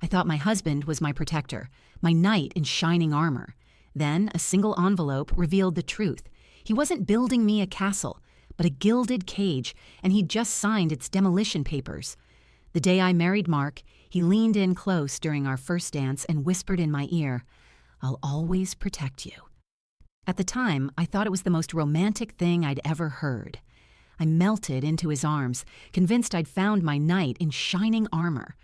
I thought my husband was my protector, my knight in shining armor. Then a single envelope revealed the truth. He wasn't building me a castle, but a gilded cage, and he'd just signed its demolition papers. The day I married Mark, he leaned in close during our first dance and whispered in my ear, "I'll always protect you." At the time, I thought it was the most romantic thing I'd ever heard. I melted into his arms, convinced I'd found my knight in shining armor.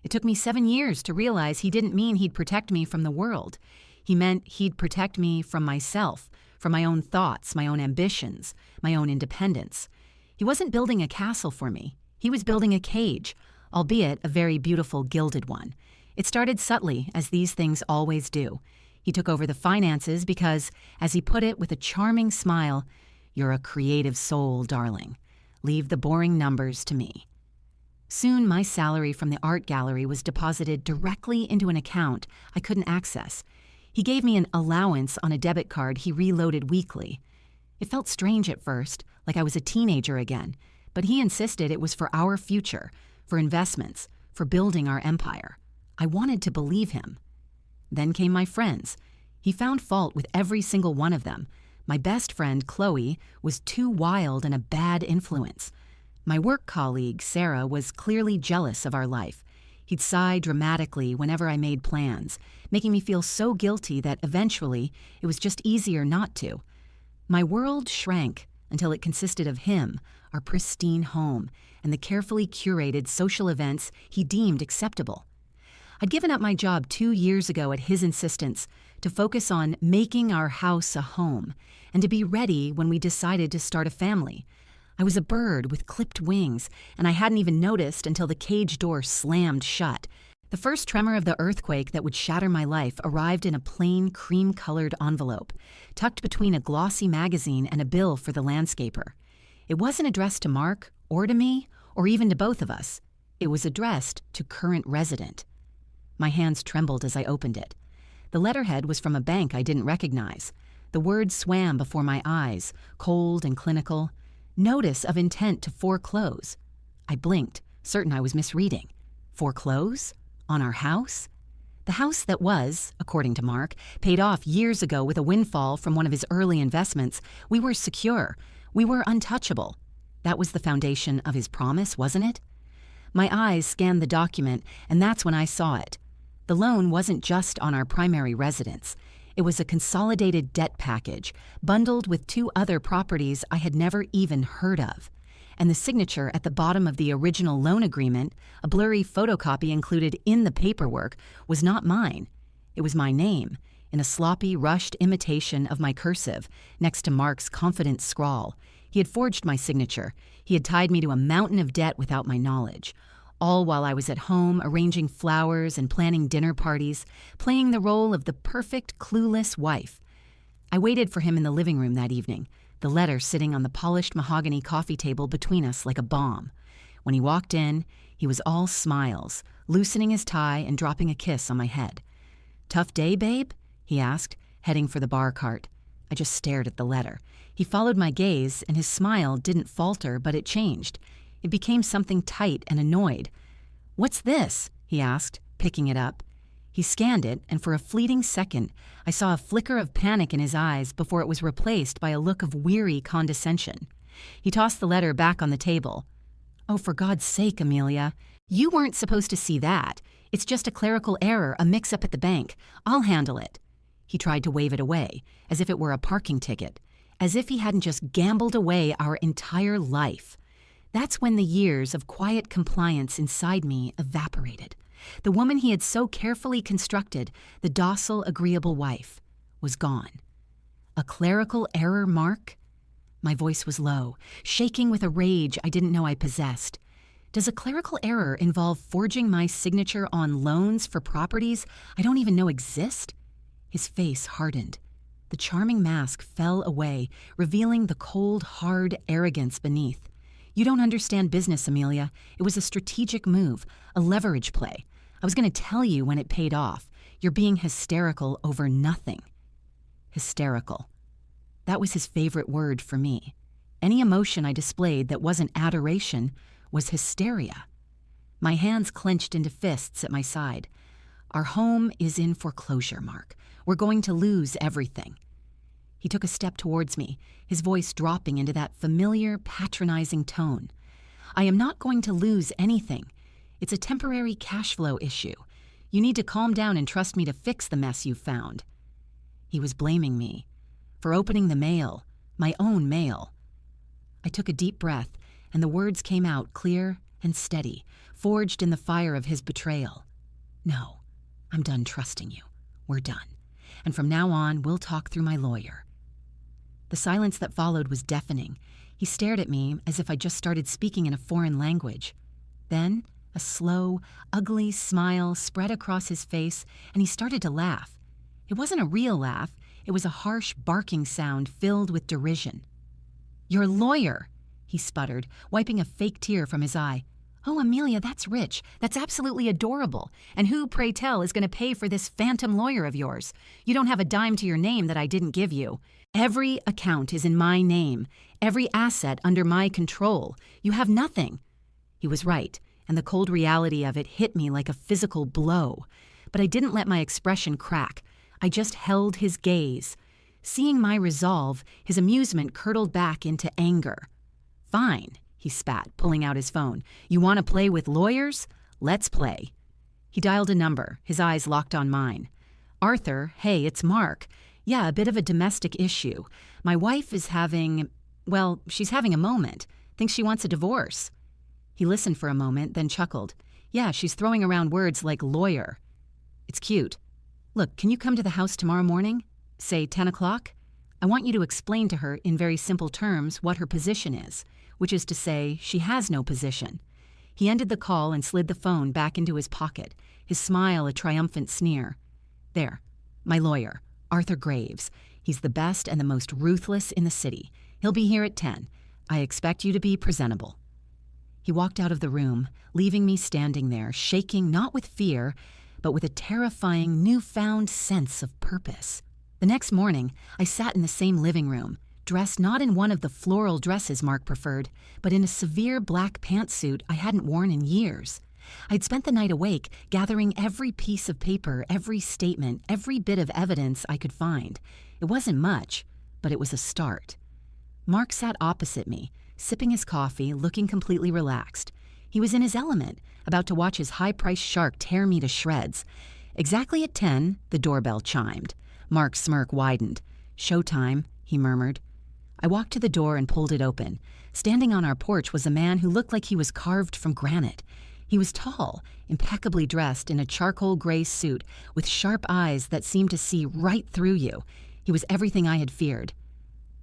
It took me 7 years to realize he didn't mean he'd protect me from the world. He meant he'd protect me from myself, from my own thoughts, my own ambitions, my own independence. He wasn't building a castle for me. He was building a cage, albeit a very beautiful gilded one. It started subtly, as these things always do. He took over the finances because, as he put it with a charming smile, "You're a creative soul, darling. Leave the boring numbers to me." Soon my salary from the art gallery was deposited directly into an account I couldn't access. He gave me an allowance on a debit card he reloaded weekly. It felt strange at first, like I was a teenager again, but he insisted it was for our future, for investments, for building our empire. I wanted to believe him. Then came my friends. He found fault with every single one of them. My best friend, Chloe, was too wild and a bad influence. My work colleague, Sarah, was clearly jealous of our life. He'd sigh dramatically whenever I made plans, making me feel so guilty that eventually it was just easier not to. My world shrank until it consisted of him, our pristine home, and the carefully curated social events he deemed acceptable. I'd given up my job 2 years ago at his insistence to focus on making our house a home and to be ready when we decided to start a family. I was a bird with clipped wings, and I hadn't even noticed until the cage door slammed shut. The first tremor of the earthquake that would shatter my life arrived in a plain, cream-colored envelope, tucked between a glossy magazine and a bill for the landscaper. It wasn't addressed to Mark, or to me, or even to both of us. It was addressed to current resident. My hands trembled as I opened it. The letterhead was from a bank I didn't recognize. The words swam before my eyes, cold and clinical. Notice of intent to foreclose. I blinked, certain I was misreading. Foreclose? On our house? The house that was, according to Mark, paid off years ago with a windfall from one of his early investments. We were secure. We were untouchable. That was the foundation of his promise, wasn't it? My eyes scanned the document, and that's when I saw it. The loan wasn't just on our primary residence. It was a consolidated debt package, bundled with 2 other properties I had never even heard of. And the signature at the bottom of the original loan agreement, a blurry photocopy included in the paperwork, was not mine. It was my name, in a sloppy, rushed imitation of my cursive, next to Mark's confident scrawl. He had forged my signature. He had tied me to a mountain of debt without my knowledge. All while I was at home arranging flowers and planning dinner parties, playing the role of the perfect, clueless wife. I waited for him in the living room that evening, the letter sitting on the polished mahogany coffee table between us like a bomb. When he walked in, he was all smiles, loosening his tie and dropping a kiss on my head. "Tough day, babe?" he asked, heading for the bar cart. I just stared at the letter. He followed my gaze, and his smile didn't falter, but it changed. It became something tight and annoyed. "What's this?" he asked, picking it up. He scanned it, and for a fleeting second, I saw a flicker of panic in his eyes before it was replaced by a look of weary condescension. He tossed the letter back on the table. "Oh, for God's sake, Amelia. You weren't supposed to see that. It's just a clerical error, a mix-up at the bank. I'll handle it." He tried to wave it away, as if it were a parking ticket, as if he hadn't just gambled away our entire life. That's when the years of quiet compliance inside me evaporated. The woman he had so carefully constructed, the docile, agreeable wife, was gone. A clerical error, Mark? My voice was low, shaking with a rage I didn't know I possessed. Does a clerical error involve forging my signature on loans for properties I don't even know exist? His face hardened. The charming mask fell away, revealing the cold, hard arrogance beneath. "You don't understand business, Amelia. It was a strategic move, a leverage play. I was going to tell you when it paid off. You're being hysterical over nothing." Hysterical. That was his favorite word for me. Any emotion I displayed that wasn't adoration was hysteria. My hands clenched into fists at my side. Our home is in foreclosure, Mark. We're going to lose everything." He took a step towards me, his voice dropping into that familiar, patronizing tone. "I am not going to lose anything. It's a temporary cash flow issue. You need to calm down and trust me to fix the mess you've found." He was blaming me for opening the mail, my own mail. I took a deep breath, and the words came out clear and steady, forged in the fire of his betrayal. "No, I'm done trusting you. We're done. And from now on, we'll talk through my lawyer." The silence that followed was deafening. He stared at me as if I just started speaking in a foreign language. Then, a slow, ugly smile spread across his face, and he started to laugh. It wasn't a real laugh. It was a harsh, barking sound filled with derision. "Your lawyer," he sputtered, wiping a fake tear from his eye. "Oh, Amelia, that's rich. That's absolutely adorable. And who, pray tell, is going to pay for this phantom lawyer of yours? You don't have a dime to your name that I didn't give you. Every account is in my name, every asset under my control. You have nothing." He was right, and the cold reality of it hit me like a physical blow. But I didn't let my expression crack. I just held his gaze. Seeing my resolve, his amusement curdled back into anger. "Fine," he spat, pulling out his phone. "You want to play with lawyers? Let's play." He dialed a number, his eyes locked on mine. "Arthur, hey, it's Mark. Yeah, a bit of a domestic issue. My wife is she's having a moment. Thinks she wants a divorce." He listened for a moment, then chuckled. "Yeah, she's throwing around words like lawyer. It's cute. Look, can you come to the house tomorrow morning? Say 10 o'clock? I want you to explain to her in very simple terms what her position is, which is to say, she has no position." He ended the call and slid the phone back into his pocket, his smile a triumphant sneer. "There, my lawyer, Arthur Graves. He's the best and the most ruthless in the city. He'll be here at 10. I expect you to be presentable." He walked out of the room, leaving me standing there, shaking not with fear, but with a terrifying, newfound sense of purpose. The next morning, I sat in the same living room, dressed not in one of the floral dresses Mark preferred, but in a severe black pantsuit I hadn't worn in years. I'd spent the night awake, gathering every piece of paper, every statement, every bit of evidence I could find. It wasn't much, but it was a start. Mark sat opposite me, sipping his coffee, looking completely relaxed. He was in his element, about to watch his high-priced shark tear me to shreds. Exactly at 10, the doorbell chimed. Mark's smirk widened. "Showtime," he murmured. I walked to the door and pulled it open. Standing on our porch was a man who looked like he was carved from granite. He was tall, impeccably dressed in a charcoal gray suit with sharp eyes that seemed to see right through you. He was everything I had feared.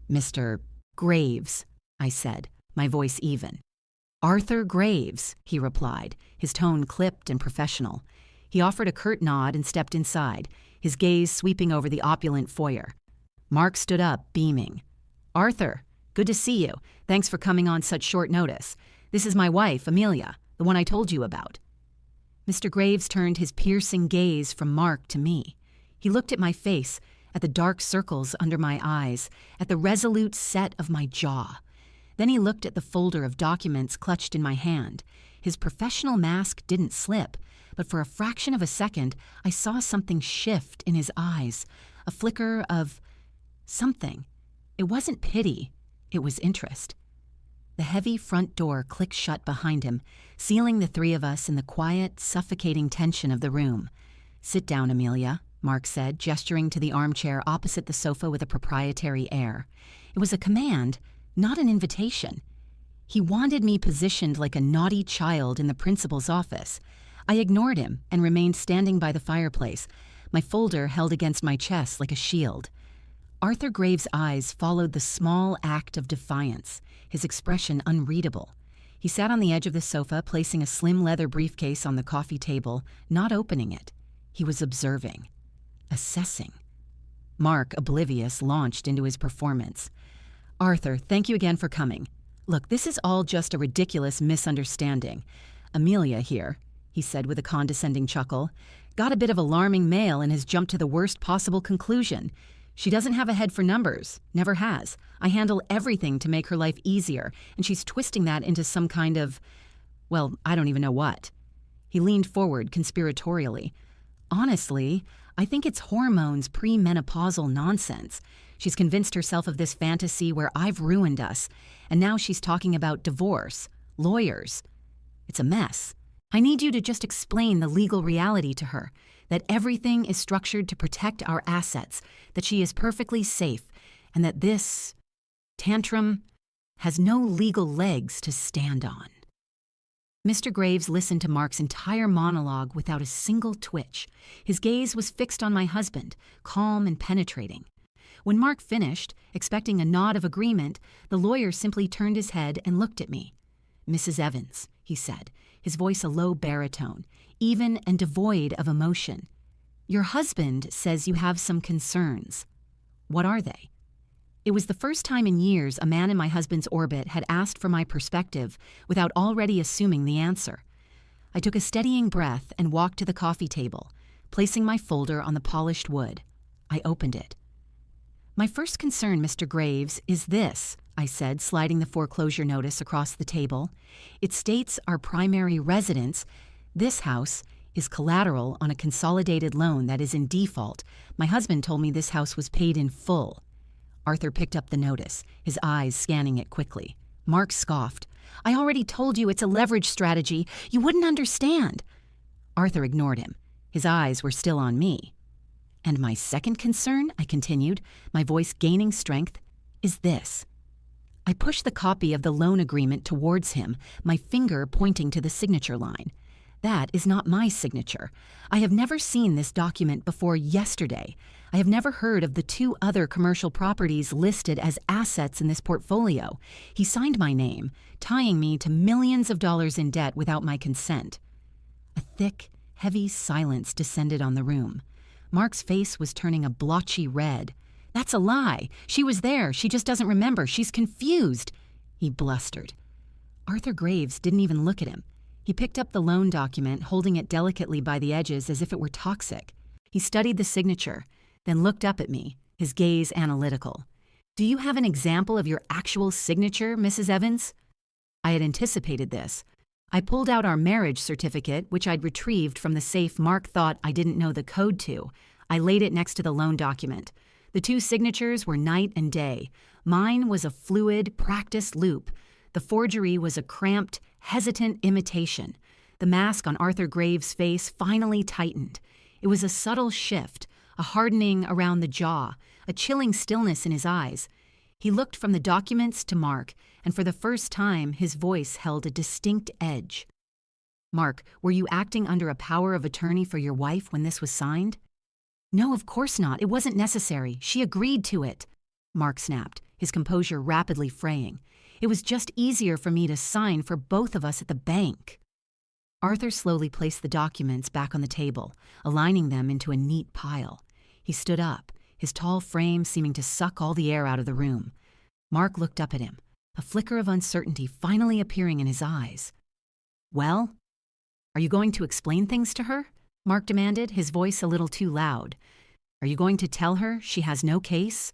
"Mr. Graves," I said, my voice even. "Arthur Graves," he replied, his tone clipped and professional. He offered a curt nod and stepped inside, his gaze sweeping over the opulent foyer. Mark stood up, beaming. "Arthur, good to see you. Thanks for coming on such short notice. This is my wife, Amelia, the one I told you about." Mr. Graves turned his piercing gaze from Mark to me. He looked at my face, at the dark circles under my eyes, at the resolute set of my jaw. Then he looked at the folder of documents clutched in my hand. His professional mask didn't slip, but for a fraction of a second, I saw something shift in his eyes, a flicker of something. It wasn't pity, it was interest. The heavy front door clicked shut behind him, sealing the three of us in the quiet, suffocating tension of the room. "Sit down, Amelia," Mark said, gesturing to the armchair opposite the sofa with a proprietary air. It was a command, not an invitation. He wanted me positioned like a naughty child in the principal's office. I ignored him and remained standing by the fireplace, my folder held against my chest like a shield. Arthur Graves' eyes followed the small act of defiance, his expression unreadable. He sat on the edge of the sofa, placing a slim leather briefcase on the coffee table, not opening it. He was observing, assessing. Mark, oblivious, launched into his performance. "Arthur, thank you again for coming. Look, this is all just a ridiculous misunderstanding. Amelia here," he said with a condescending chuckle, "got a bit of alarming mail and has jumped to the worst possible conclusion. She doesn't have a head for numbers, never has. I handle everything to make her life easier, and she's twisting that into some kind of, well, I don't even know what." He leaned forward conspiratorially. Honestly, I think it's hormones premenopausal nonsense. She's convinced herself of this fantasy where I've ruined us, and now she's talking about divorce, lawyers. It's a mess. I need you to just explain the legal reality to her, that everything is structured to protect our assets, that she is perfectly safe, and that this tantrum has no legal legs to stand on. Mr. Graves listened to Mark's entire monologue without a single twitch. His gaze was fixed on my husband, calm and penetrating. When Mark finished, expecting a nod of agreement, the lawyer simply turned his head and looked at me. "Mrs. Evans," he said, his voice a low baritone, even and devoid of emotion. "Your husband says you have some concerns. What are they?" It was the first time in years a man in my husband's orbit had asked for my perspective without already assuming the answer. I took a steadying breath and walked to the coffee table, placing my folder on the polished wood. I opened it. "My first concern, Mr. Graves, is this," I said, sliding the foreclosure notice across the table. "It states our primary residence. This house is collateral on a consolidated loan that is in default. My husband told me this house was paid in full." Arthur picked up the notice, his eyes scanning it quickly. Mark scoffed. "I already told you it's a leverage strategy. You wouldn't understand." Arthur ignored him. His eyes were still on me. "And my second concern," I continued, my voice gaining strength, "is this." I pushed the copy of the loan agreement towards him, my finger pointing to the signature line. "That is not my signature. I have never seen this document before yesterday. I have never heard of the 2 other commercial properties listed as assets in this portfolio. He signed my name, tying me to millions of dollars in debt without my consent." A thick, heavy silence descended on the room. Mark's face was turning a blotchy red. "That's a lie. She was there. She just doesn't remember. She's confused," he blustered. Arthur Graves didn't even look at him. He picked up the loan document, holding it delicately by the edges as if it were toxic. He studied the signature, then looked up at me, his gaze analytical. "Do you have an example of your actual signature, Mrs. Evans?" I had anticipated this. I pulled out our marriage certificate, which I'd retrieved from the safe Mark thought I didn't know the code to. I laid it next to the loan document. The 2 signatures were night and day. Mine was a fluid, practiced loop. The forgery was a cramped, hesitant imitation. The mask on Arthur Graves' face finally tightened. It was a subtle shift, a hardening around the jaw, a chilling stillness in his eyes. He looked from the documents to Mark, and for the first time his voice held a distinct edge. "Mark, were you acting under a power of attorney for your wife when this was signed?" "No, of course not. It wasn't necessary. She agreed to it," Mark snapped, his composure rapidly fraying. "It was just easier for me to sign for both of us at the bank." Arthur slowly placed the documents back on the table, aligning them into a neat pile. He stood up, his tall frame seeming to suck all the air out of the room. Mark looked up at him, a flicker of uncertainty finally appearing in his eyes. "Well, are you going to explain things to her?" Mark demanded, his voice a little too loud. "Are you going to tell her she has no case?"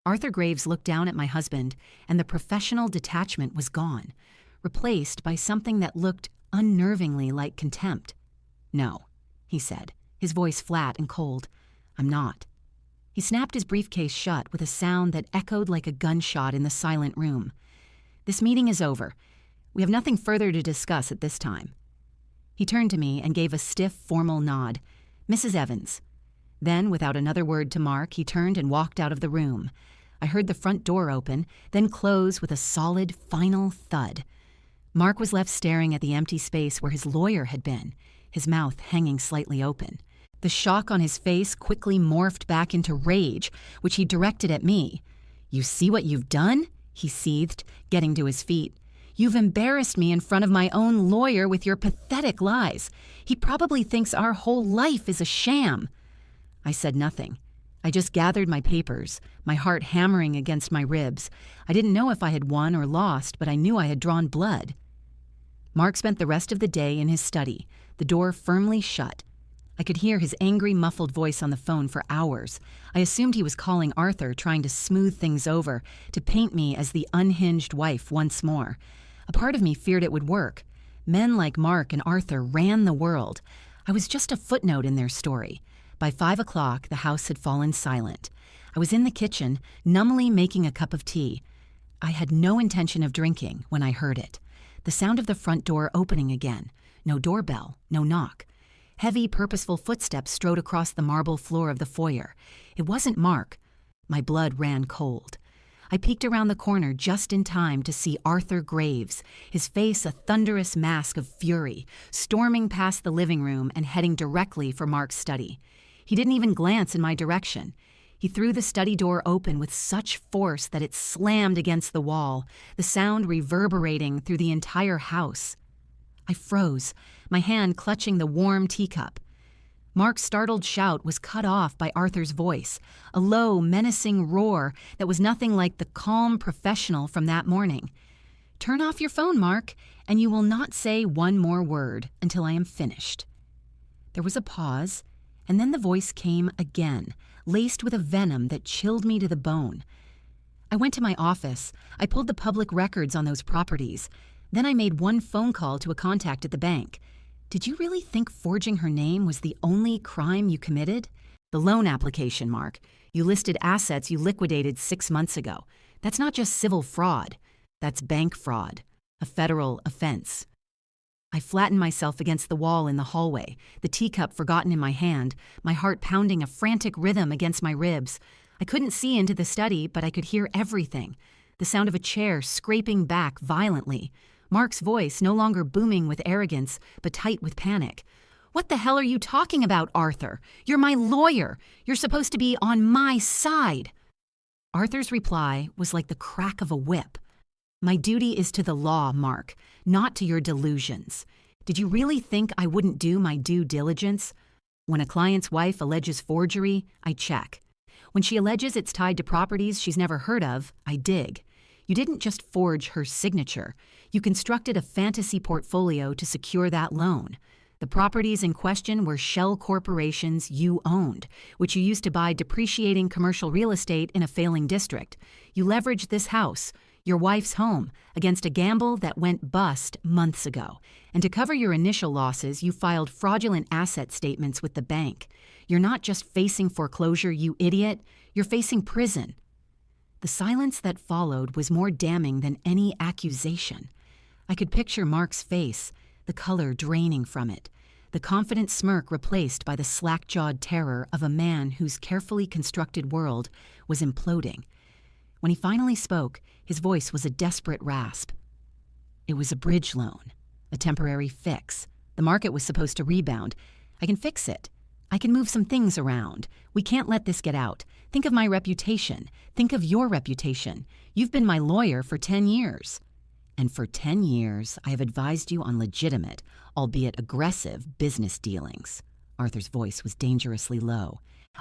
Arthur Graves looked down at my husband, and the professional detachment was gone, replaced by something that looked unnervingly like contempt. "No," he said, his voice flat and cold. "I'm not." He snapped his briefcase shut with a sound that echoed like a gunshot in the silent room. "This meeting is over. We have nothing further to discuss at this time." He turned to me and gave a stiff, formal nod. "Mrs. Evans." Then, without another word to Mark, he turned and walked out of the room. I heard the front door open, then close with a solid, final thud. Mark was left staring at the empty space where his lawyer had been, his mouth hanging slightly open. The shock on his face quickly morphed back into rage, which he directed at me. "You see what you've done?" he seethed, getting to his feet. "You've embarrassed me in front of my own lawyer with your pathetic lies. He probably thinks our whole life is a sham." I said nothing. I just gathered my papers, my heart hammering against my ribs. I didn't know if I had won or lost, but I knew I had drawn blood. Mark spent the rest of the day in his study, the door firmly shut. I could hear his angry, muffled voice on the phone for hours. I assumed he was calling Arthur, trying to smooth things over, to paint me as the unhinged wife once more. A part of me feared it would work. Men like Mark and Arthur ran the world. I was just a footnote in their story. By 5 o'clock, the house had fallen silent. I was in the kitchen, numbly making a cup of tea. I had no intention of drinking when I heard it. The sound of the front door opening again. No doorbell, no knock. Heavy, purposeful footsteps strode across the marble floor of the foyer. It wasn't Mark. My blood ran cold. I peeked around the corner just in time to see Arthur Graves, his face a thunderous mask of fury, storming past the living room and heading directly for Mark's study. He didn't even glance in my direction. He threw the study door open with such force that it slammed against the wall, the sound reverberating through the entire house. I froze, my hand clutching the warm teacup. Mark's startled shout was cut off by Arthur's voice, a low, menacing roar that was nothing like the calm professional from that morning. "Turn off your phone, Mark, and you will not say one more word until I am finished." There was a pause, and then the voice came again, laced with a venom that chilled me to the bone. I went to my office. I pulled the public records on those properties. Then I made one phone call to a contact at the bank. "Did you really think forging her name was the only crime you committed?" "The loan application, Mark. You listed assets you liquidated 6 months ago. That's not just civil fraud. That's bank fraud, a federal offense." I flattened myself against the wall in the hallway, the teacup forgotten in my hand, my heart pounding a frantic rhythm against my ribs. I couldn't see into the study, but I could hear everything. The sound of a chair scraping back violently. Mark's voice no longer booming with arrogance, but tight with panic. "What the hell are you talking about, Arthur? You're my lawyer. You're supposed to be on my side." Arthur's reply was like the crack of a whip. "My duty is to the law, Mark, not to your delusions. Did you really think I wouldn't do my due diligence? When a client's wife alleges forgery, I check. When she alleges it's tied to properties she's never heard of, I dig. You didn't just forge her signature. You constructed a fantasy portfolio to secure that loan. The properties in question were shell corporations you owned, which you used to buy depreciating commercial real estate in a failing district. You leveraged this house, your wife's home, against a gamble that went bust months ago. And to cover your initial losses, you filed fraudulent asset statements with the bank. You're not just facing foreclosure, you idiot. You're facing prison." The silence that followed was more damning than any accusation. I could picture Mark's face, the color draining from it, the confident smirk replaced by the slack-jawed terror of a man whose carefully constructed world was imploding. When he finally spoke, his voice was a desperate rasp. "It was a bridge loan, a temporary fix. The market was supposed to rebound. I can fix it. I can move some things around. We can't let this get out. Think of my reputation. Think of your reputation. You've been my lawyer for 10 years. And for 10 years, I have advised you on legitimate, albeit aggressive, business dealings." Arthur's voice was dangerously low.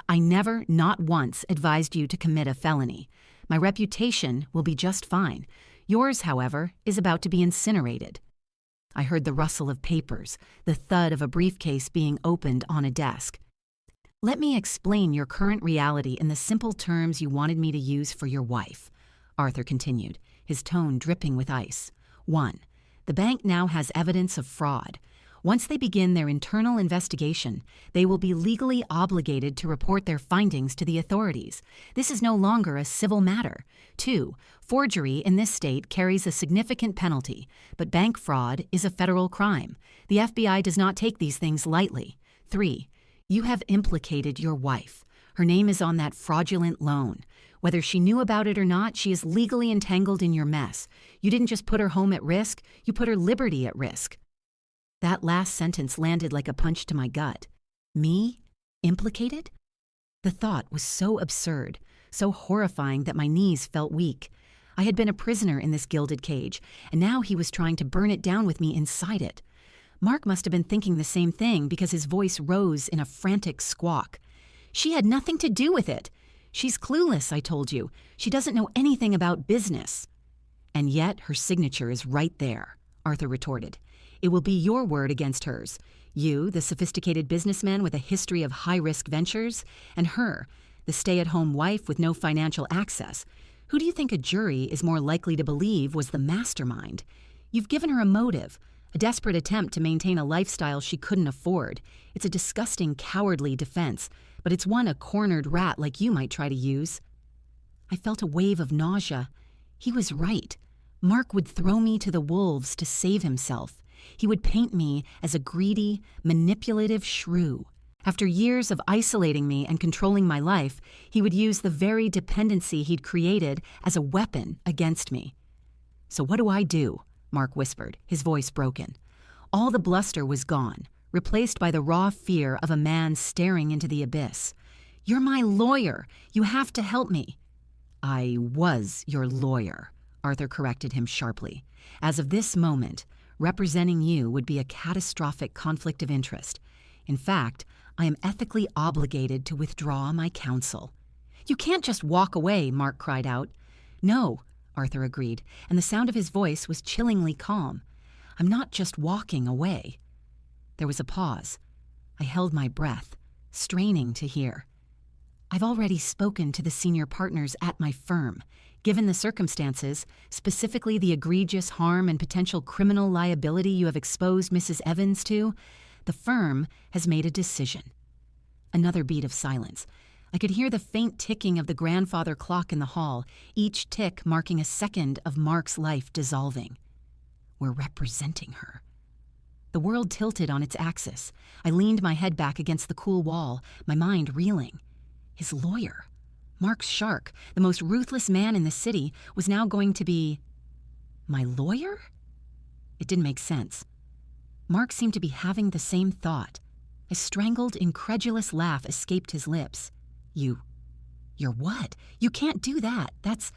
"I never, not once, advised you to commit a felony. My reputation will be just fine. Yours, however, is about to be incinerated." I heard the rustle of papers, the thud of a briefcase being opened on a desk. "Let me explain your current reality in the simple terms you wanted me to use for your wife," Arthur continued, his tone dripping with ice. 1. The bank now has evidence of fraud. Once they begin their internal investigation, they will be legally obligated to report their findings to the authorities. This is no longer a civil matter. 2. Forgery in this state carries a significant penalty, but bank fraud is a federal crime. The FBI does not take these things lightly. 3. You have implicated your wife. Her name is on that fraudulent loan. Whether she knew about it or not, she is legally entangled in your mess. You didn't just put her home at risk, you put her liberty at risk. That last sentence landed like a punch to my gut. Me? Implicated? The thought was so absurd, so horrifying that my knees felt weak. I had been a prisoner in this gilded cage, and now he was trying to burn it down with me inside it. Mark must have been thinking the same thing because his voice rose in a frantic squawk. "She had nothing to do with it. She's clueless, I told you. She doesn't know anything about business." "And yet her signature is right there," Arthur retorted. "It will be your word against hers. You, the sophisticated businessman with a history of high-risk ventures, and her, the stay-at-home wife with no financial access. Who do you think a jury is more likely to believe was the mastermind? You've given her a motive, A desperate attempt to maintain a lifestyle she couldn't afford. It's a disgusting, cowardly defense, but it's one a cornered rat like you might try to use. I felt a wave of nausea. He was right. Mark would throw me to the wolves to save himself. He would paint me as a greedy, manipulative shrew. After years of isolating me and controlling my life, he would use the very dependency he'd created as a weapon against me. "So what do I do?" Mark whispered, his voice broken. All the bluster was gone, replaced by the raw fear of a man staring into the abyss. "You're my lawyer. You have to help me." "I was your lawyer," Arthur corrected him sharply. "As of this moment, representing you would be a catastrophic conflict of interest. In fact, I am ethically obligated to withdraw my counsel." "You can't just walk away," Mark cried out. "No," Arthur agreed, and the sound of his voice was chillingly calm. "I'm not just walking away." There was a pause. I held my breath, straining to hear. "I've already spoken to the senior partners at my firm. Given the circumstances, specifically the egregious harm and potential criminal liability you have exposed Mrs. Evans to, the firm has made a decision." Another beat of silence. I could hear the faint ticking of the grandfather clock in the hall, each tick marking a second of Mark's life dissolving. We're representing her. The world tilted on its axis. I leaned my head back against the cool wall, my mind reeling. His lawyer, Mark Shark, the most ruthless man in the city, was now going to be my lawyer? It didn't make sense. Mark seemed to be having the same thought. A strangled, incredulous laugh escaped his lips. You're what? You can't do that. That's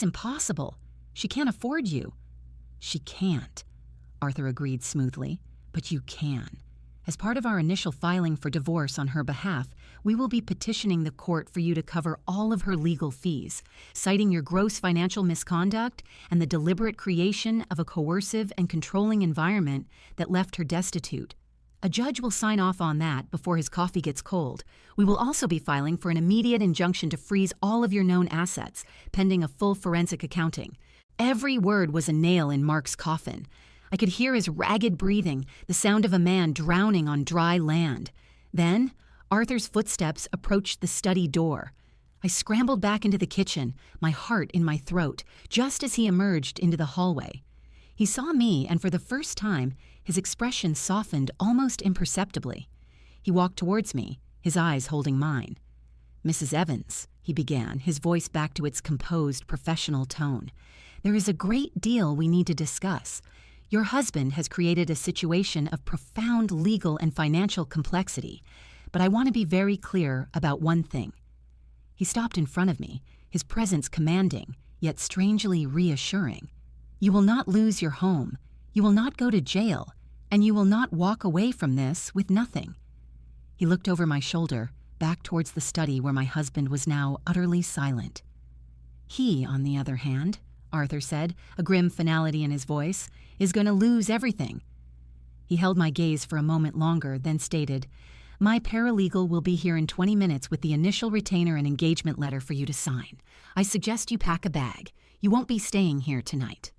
impossible. She can't afford you." "She can't," Arthur agreed smoothly, "but you can. As part of our initial filing for divorce on her behalf, we will be petitioning the court for you to cover all of her legal fees, citing your gross financial misconduct and the deliberate creation of a coercive and controlling environment that left her destitute. A judge will sign off on that before his coffee gets cold. We will also be filing for an immediate injunction to freeze all of your known assets, pending a full forensic accounting." Every word was a nail in Mark's coffin. I could hear his ragged breathing, the sound of a man drowning on dry land. Then, Arthur's footsteps approached the study door. I scrambled back into the kitchen, my heart in my throat, just as he emerged into the hallway. He saw me, and for the first time, his expression softened almost imperceptibly. He walked towards me, his eyes holding mine. "Mrs. Evans," he began, his voice back to its composed, professional tone, "there is a great deal we need to discuss. Your husband has created a situation of profound legal and financial complexity, but I want to be very clear about one thing." He stopped in front of me, his presence commanding, yet strangely reassuring. "You will not lose your home. You will not go to jail, and you will not walk away from this with nothing." He looked over my shoulder, back towards the study where my husband was now utterly silent. "He, on the other hand," Arthur said, a grim finality in his voice, "is going to lose everything." He held my gaze for a moment longer, then stated, "My paralegal will be here in 20 minutes with the initial retainer and engagement letter for you to sign. I suggest you pack a bag. You won't be staying here tonight."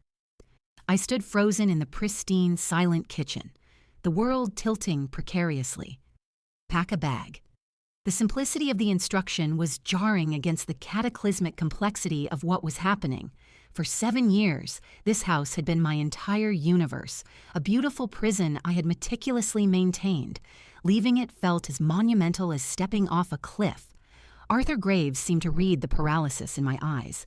I stood frozen in the pristine, silent kitchen, the world tilting precariously. Pack a bag. The simplicity of the instruction was jarring against the cataclysmic complexity of what was happening. For 7 years, this house had been my entire universe, a beautiful prison I had meticulously maintained. Leaving it felt as monumental as stepping off a cliff. Arthur Graves seemed to read the paralysis in my eyes.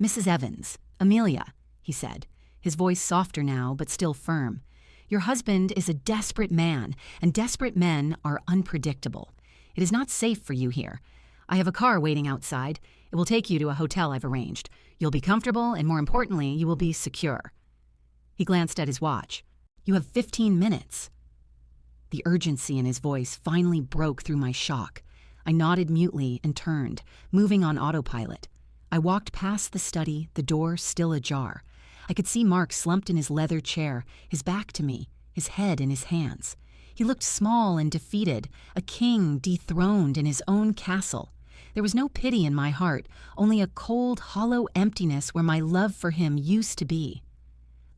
"Mrs. Evans, Amelia," he said, his voice softer now but still firm. "Your husband is a desperate man, and desperate men are unpredictable. It is not safe for you here. I have a car waiting outside. It will take you to a hotel I've arranged. You'll be comfortable, and more importantly, you will be secure." He glanced at his watch. "You have 15 minutes. The urgency in his voice finally broke through my shock. I nodded mutely and turned, moving on autopilot. I walked past the study, the door still ajar. I could see Mark slumped in his leather chair, his back to me, his head in his hands. He looked small and defeated, a king dethroned in his own castle. There was no pity in my heart, only a cold, hollow emptiness where my love for him used to be.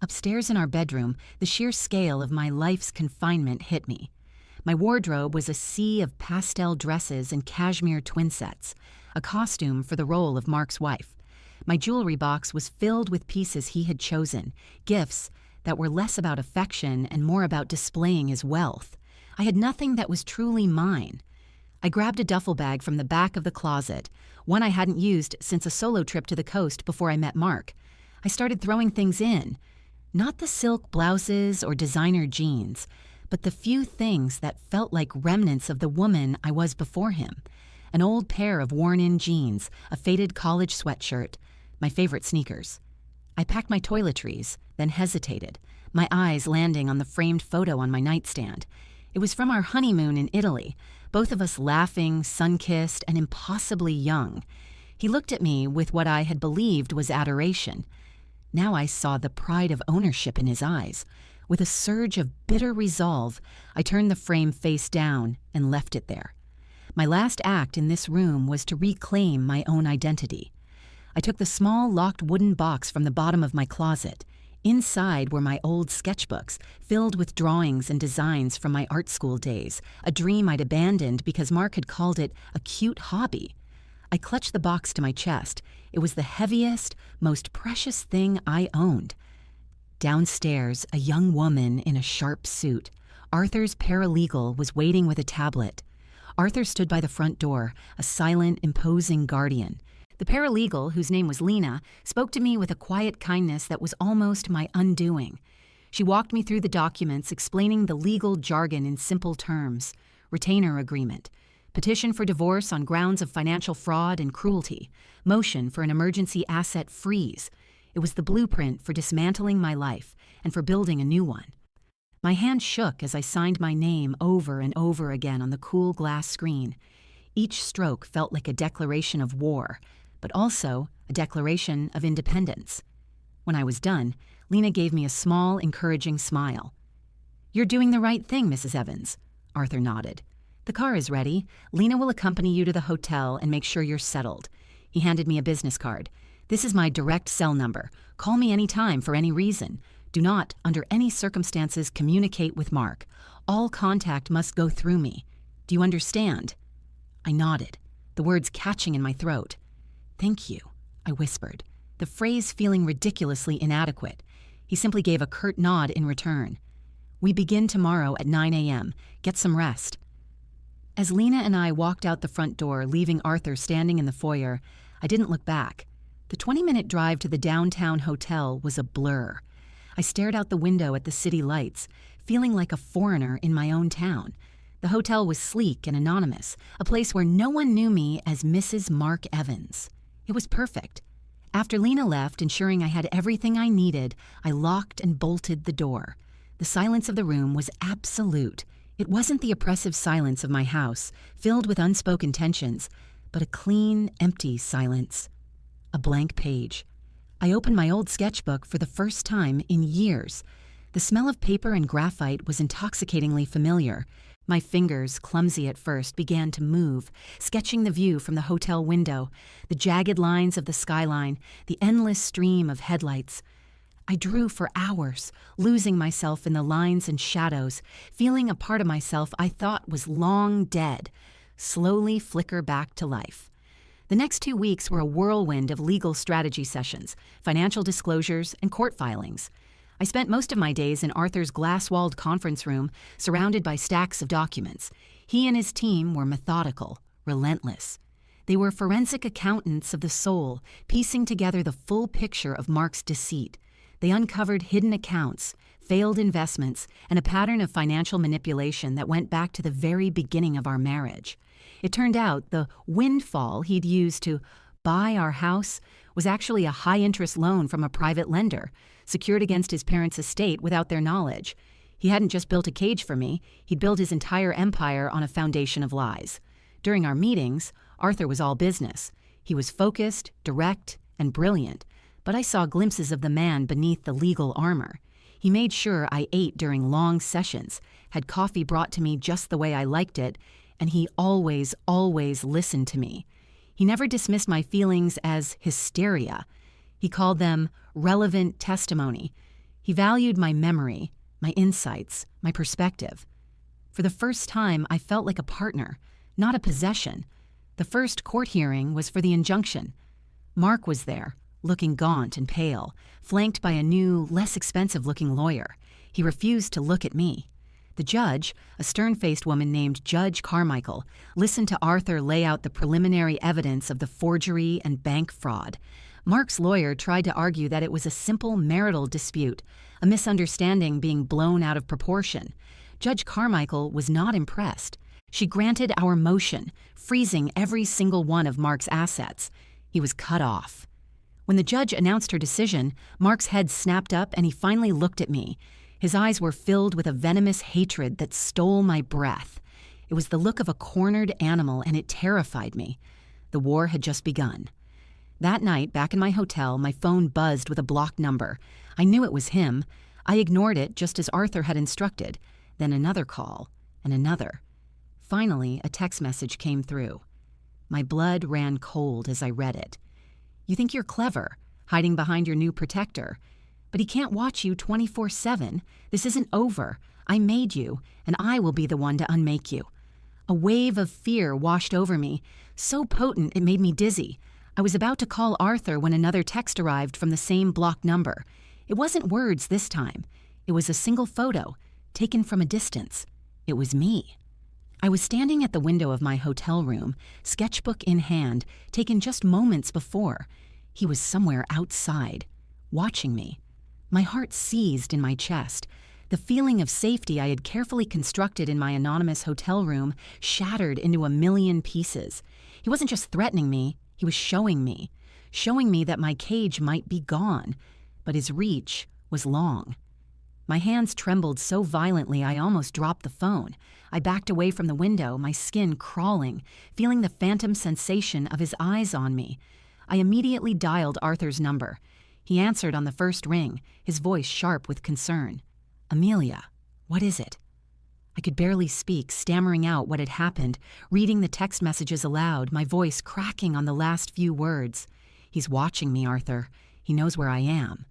Upstairs in our bedroom, the sheer scale of my life's confinement hit me. My wardrobe was a sea of pastel dresses and cashmere twin sets, a costume for the role of Mark's wife. My jewelry box was filled with pieces he had chosen, gifts that were less about affection and more about displaying his wealth. I had nothing that was truly mine. I grabbed a duffel bag from the back of the closet, one I hadn't used since a solo trip to the coast before I met Mark. I started throwing things in. Not the silk blouses or designer jeans, but the few things that felt like remnants of the woman I was before him. An old pair of worn-in jeans, a faded college sweatshirt, my favorite sneakers. I packed my toiletries, then hesitated, my eyes landing on the framed photo on my nightstand. It was from our honeymoon in Italy, both of us laughing, sun-kissed, and impossibly young. He looked at me with what I had believed was adoration. Now I saw the pride of ownership in his eyes. With a surge of bitter resolve, I turned the frame face down and left it there. My last act in this room was to reclaim my own identity. I took the small locked wooden box from the bottom of my closet. Inside were my old sketchbooks, filled with drawings and designs from my art school days, a dream I'd abandoned because Mark had called it a cute hobby. I clutched the box to my chest. It was the heaviest, most precious thing I owned. Downstairs, a young woman in a sharp suit. Arthur's paralegal was waiting with a tablet. Arthur stood by the front door, a silent, imposing guardian. The paralegal, whose name was Lena, spoke to me with a quiet kindness that was almost my undoing. She walked me through the documents, explaining the legal jargon in simple terms. Retainer agreement. Petition for divorce on grounds of financial fraud and cruelty. Motion for an emergency asset freeze. It was the blueprint for dismantling my life and for building a new one. My hand shook as I signed my name over and over again on the cool glass screen. Each stroke felt like a declaration of war, but also a declaration of independence. When I was done, Lena gave me a small, encouraging smile. "You're doing the right thing, Mrs. Evans." Arthur nodded. "The car is ready. Lena will accompany you to the hotel and make sure you're settled." He handed me a business card. "This is my direct cell number. Call me anytime for any reason. Do not, under any circumstances, communicate with Mark. All contact must go through me. Do you understand?" I nodded, the words catching in my throat. "Thank you," I whispered, the phrase feeling ridiculously inadequate. He simply gave a curt nod in return. "We begin tomorrow at 9 a.m. Get some rest." As Lena and I walked out the front door, leaving Arthur standing in the foyer, I didn't look back. The 20-minute drive to the downtown hotel was a blur. I stared out the window at the city lights, feeling like a foreigner in my own town. The hotel was sleek and anonymous, a place where no one knew me as Mrs. Mark Evans. It was perfect. After Lena left, ensuring I had everything I needed, I locked and bolted the door. The silence of the room was absolute. It wasn't the oppressive silence of my house, filled with unspoken tensions, but a clean, empty silence. A blank page. I opened my old sketchbook for the first time in years. The smell of paper and graphite was intoxicatingly familiar. My fingers, clumsy at first, began to move, sketching the view from the hotel window, the jagged lines of the skyline, the endless stream of headlights. I drew for hours, losing myself in the lines and shadows, feeling a part of myself I thought was long dead, slowly flicker back to life. The next 2 weeks were a whirlwind of legal strategy sessions, financial disclosures, and court filings. I spent most of my days in Arthur's glass-walled conference room, surrounded by stacks of documents. He and his team were methodical, relentless. They were forensic accountants of the soul, piecing together the full picture of Mark's deceit. They uncovered hidden accounts, failed investments, and a pattern of financial manipulation that went back to the very beginning of our marriage. It turned out the windfall he'd used to buy our house was actually a high-interest loan from a private lender, secured against his parents' estate without their knowledge. He hadn't just built a cage for me, he'd built his entire empire on a foundation of lies. During our meetings, Arthur was all business. He was focused, direct, and brilliant, but I saw glimpses of the man beneath the legal armor. He made sure I ate during long sessions, had coffee brought to me just the way I liked it, and he always listened to me. He never dismissed my feelings as hysteria. He called them relevant testimony. He valued my memory, my insights, my perspective. For the first time, I felt like a partner, not a possession. The first court hearing was for the injunction. Mark was there, looking gaunt and pale, flanked by a new, less expensive-looking lawyer. He refused to look at me. The judge, a stern-faced woman named Judge Carmichael, listened to Arthur lay out the preliminary evidence of the forgery and bank fraud. Mark's lawyer tried to argue that it was a simple marital dispute, a misunderstanding being blown out of proportion. Judge Carmichael was not impressed. She granted our motion, freezing every single one of Mark's assets. He was cut off. When the judge announced her decision, Mark's head snapped up and he finally looked at me. His eyes were filled with a venomous hatred that stole my breath. It was the look of a cornered animal, and it terrified me. The war had just begun. That night, back in my hotel, my phone buzzed with a blocked number. I knew it was him. I ignored it just as Arthur had instructed. Then another call, and another. Finally, a text message came through. My blood ran cold as I read it. "You think you're clever, hiding behind your new protector. But he can't watch you 24/7. This isn't over. I made you, and I will be the one to unmake you." A wave of fear washed over me, so potent it made me dizzy. I was about to call Arthur when another text arrived from the same blocked number. It wasn't words this time. It was a single photo, taken from a distance. It was me. I was standing at the window of my hotel room, sketchbook in hand, taken just moments before. He was somewhere outside, watching me. My heart seized in my chest. The feeling of safety I had carefully constructed in my anonymous hotel room shattered into a million pieces. He wasn't just threatening me, he was showing me that my cage might be gone, but his reach was long. My hands trembled so violently I almost dropped the phone. I backed away from the window, my skin crawling, feeling the phantom sensation of his eyes on me. I immediately dialed Arthur's number. He answered on the first ring, his voice sharp with concern. "Amelia, what is it?" I could barely speak, stammering out what had happened, reading the text messages aloud, my voice cracking on the last few words. "He's watching me, Arthur. He knows where I am."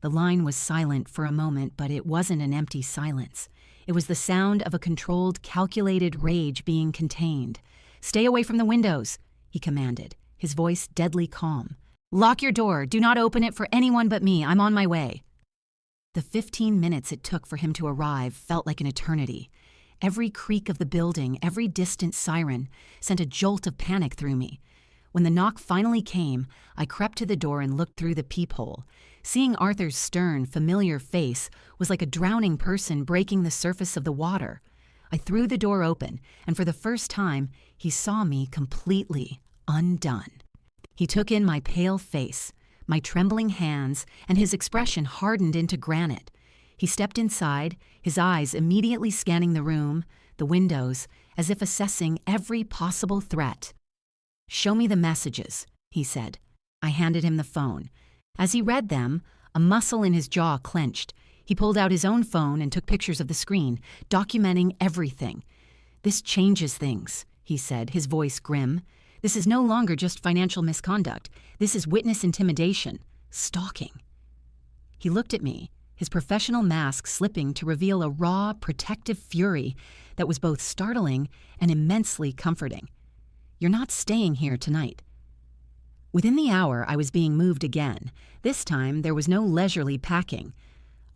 The line was silent for a moment, but it wasn't an empty silence. It was the sound of a controlled, calculated rage being contained. "Stay away from the windows," he commanded, his voice deadly calm. "Lock your door. Do not open it for anyone but me. I'm on my way." The 15 minutes it took for him to arrive felt like an eternity. Every creak of the building, every distant siren, sent a jolt of panic through me. When the knock finally came, I crept to the door and looked through the peephole. Seeing Arthur's stern, familiar face was like a drowning person breaking the surface of the water. I threw the door open, and for the first time, he saw me completely undone. He took in my pale face, my trembling hands, and his expression hardened into granite. He stepped inside, his eyes immediately scanning the room, the windows, as if assessing every possible threat. "Show me the messages," he said. I handed him the phone. As he read them, a muscle in his jaw clenched. He pulled out his own phone and took pictures of the screen, documenting everything. "This changes things," he said, his voice grim. "This is no longer just financial misconduct. This is witness intimidation, stalking." He looked at me, his professional mask slipping to reveal a raw, protective fury that was both startling and immensely comforting. "You're not staying here tonight." Within the hour, I was being moved again. This time, there was no leisurely packing.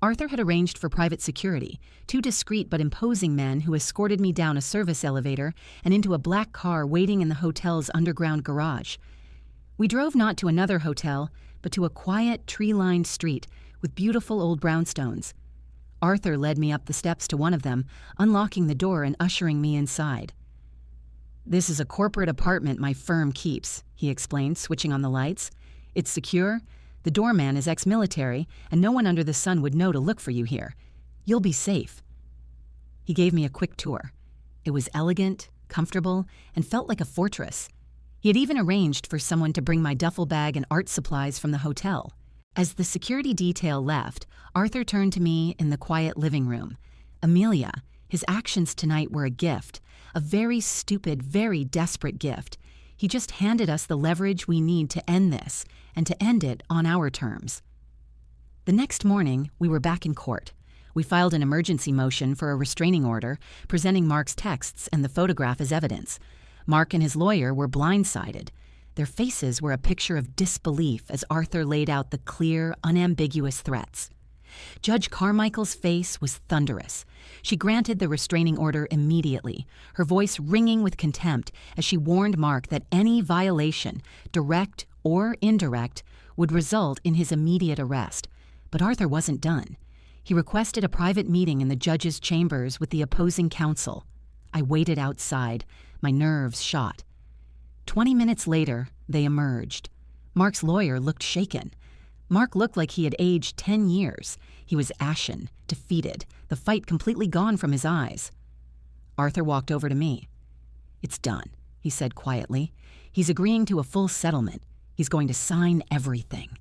Arthur had arranged for private security, two discreet but imposing men who escorted me down a service elevator and into a black car waiting in the hotel's underground garage. We drove not to another hotel, but to a quiet, tree-lined street with beautiful old brownstones. Arthur led me up the steps to one of them, unlocking the door and ushering me inside. "This is a corporate apartment my firm keeps," he explained, switching on the lights. "It's secure. The doorman is ex-military, and no one under the sun would know to look for you here. You'll be safe." He gave me a quick tour. It was elegant, comfortable, and felt like a fortress. He had even arranged for someone to bring my duffel bag and art supplies from the hotel. As the security detail left, Arthur turned to me in the quiet living room. "Amelia, his actions tonight were a gift, a very stupid, very desperate gift. He just handed us the leverage we need to end this, and to end it on our terms." The next morning, we were back in court. We filed an emergency motion for a restraining order, presenting Mark's texts and the photograph as evidence. Mark and his lawyer were blindsided. Their faces were a picture of disbelief as Arthur laid out the clear, unambiguous threats. Judge Carmichael's face was thunderous. She granted the restraining order immediately, her voice ringing with contempt as she warned Mark that any violation, direct or indirect, would result in his immediate arrest. But Arthur wasn't done. He requested a private meeting in the judge's chambers with the opposing counsel. I waited outside, my nerves shot. 20 minutes later, they emerged. Mark's lawyer looked shaken. Mark looked like he had aged 10 years. He was ashen, defeated, the fight completely gone from his eyes. Arthur walked over to me. "It's done," he said quietly. "He's agreeing to a full settlement. He's going to sign everything."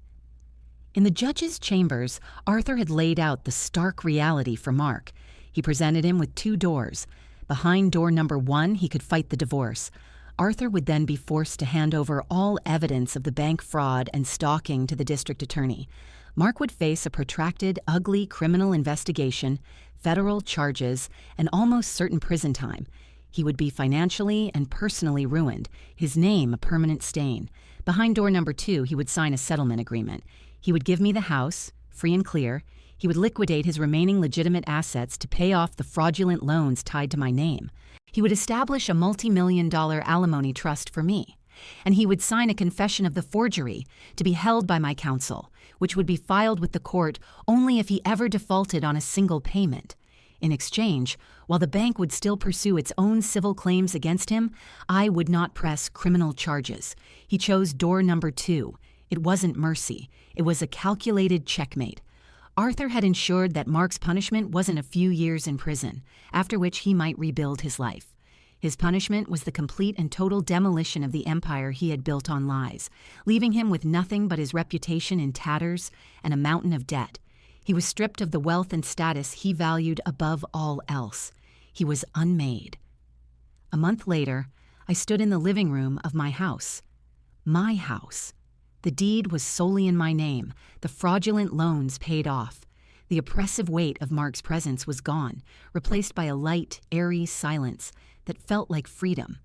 In the judge's chambers, Arthur had laid out the stark reality for Mark. He presented him with 2 doors. Behind door number 1, he could fight the divorce. Arthur would then be forced to hand over all evidence of the bank fraud and stalking to the district attorney. Mark would face a protracted, ugly criminal investigation, federal charges, and almost certain prison time. He would be financially and personally ruined, his name a permanent stain. Behind door number 2, he would sign a settlement agreement. He would give me the house, free and clear. He would liquidate his remaining legitimate assets to pay off the fraudulent loans tied to my name. He would establish a multi-million-dollar alimony trust for me. And he would sign a confession of the forgery to be held by my counsel, which would be filed with the court only if he ever defaulted on a single payment. In exchange, while the bank would still pursue its own civil claims against him, I would not press criminal charges. He chose door number 2. It wasn't mercy. It was a calculated checkmate. Arthur had ensured that Mark's punishment wasn't a few years in prison, after which he might rebuild his life. His punishment was the complete and total demolition of the empire he had built on lies, leaving him with nothing but his reputation in tatters and a mountain of debt. He was stripped of the wealth and status he valued above all else. He was unmade. A month later, I stood in the living room of my house. My house. The deed was solely in my name, the fraudulent loans paid off. The oppressive weight of Mark's presence was gone, replaced by a light, airy silence that felt like freedom.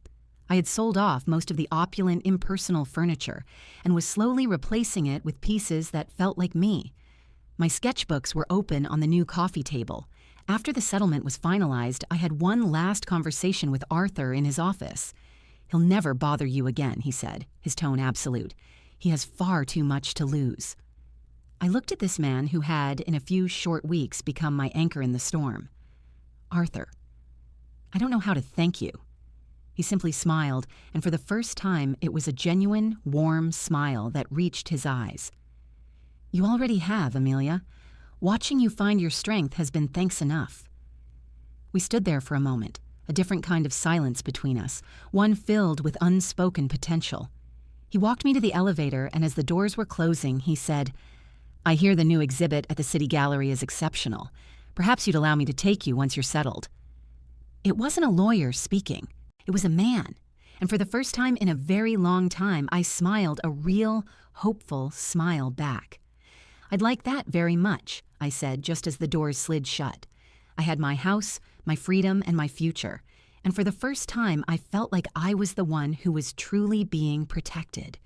I had sold off most of the opulent, impersonal furniture and was slowly replacing it with pieces that felt like me. My sketchbooks were open on the new coffee table. After the settlement was finalized, I had one last conversation with Arthur in his office. "He'll never bother you again," he said, his tone absolute. "He has far too much to lose." I looked at this man who had, in a few short weeks, become my anchor in the storm. "Arthur, I don't know how to thank you." He simply smiled, and for the first time it was a genuine, warm smile that reached his eyes. "You already have, Amelia. Watching you find your strength has been thanks enough." We stood there for a moment, a different kind of silence between us, one filled with unspoken potential. He walked me to the elevator, and as the doors were closing, he said, "I hear the new exhibit at the City Gallery is exceptional. Perhaps you'd allow me to take you once you're settled." It wasn't a lawyer speaking. It was a man. And for the first time in a very long time, I smiled a real, hopeful smile back. "I'd like that very much," I said just as the doors slid shut. I had my house, my freedom, and my future. And for the first time, I felt like I was the one who was truly being protected.